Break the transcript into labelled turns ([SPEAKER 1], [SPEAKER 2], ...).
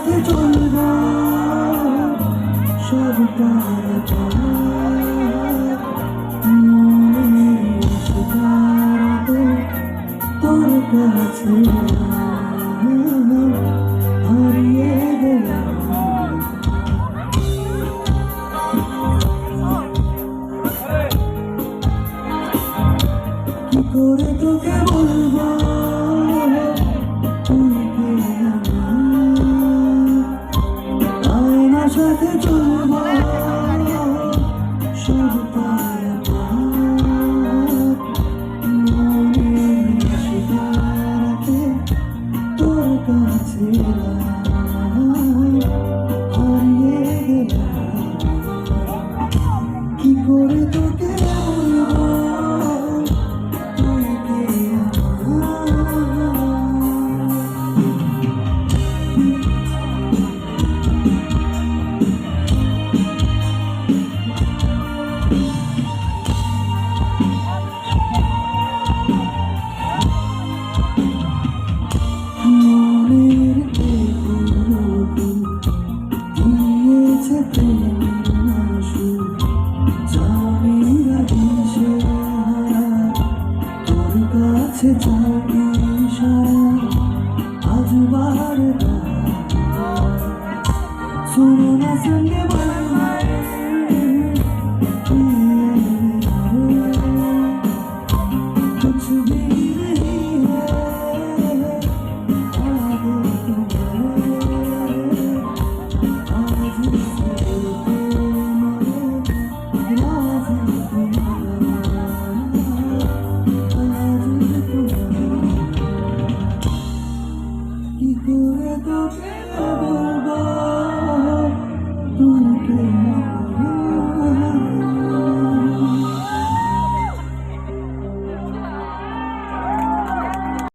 [SPEAKER 1] সাথে চলবো সব তোর কাছে হারিয়ে গেলাম। কি করে তোকে বলবো তুই কে আমার সাথে চলবো সব তোর কাছে হারিয়ে গেলাম। কি করে তোকে বলবো তুই কে মনের দিয়েছে প্রেমের মাসু জামিরা দিশে তোর কাছে চাই আজ বার सुनो ना संगे कुछ भी नहीं है आगे तुम्हारे आज से राज तुम्हारा आज तुम्हारा की करे तो क्या बोलबो तुम के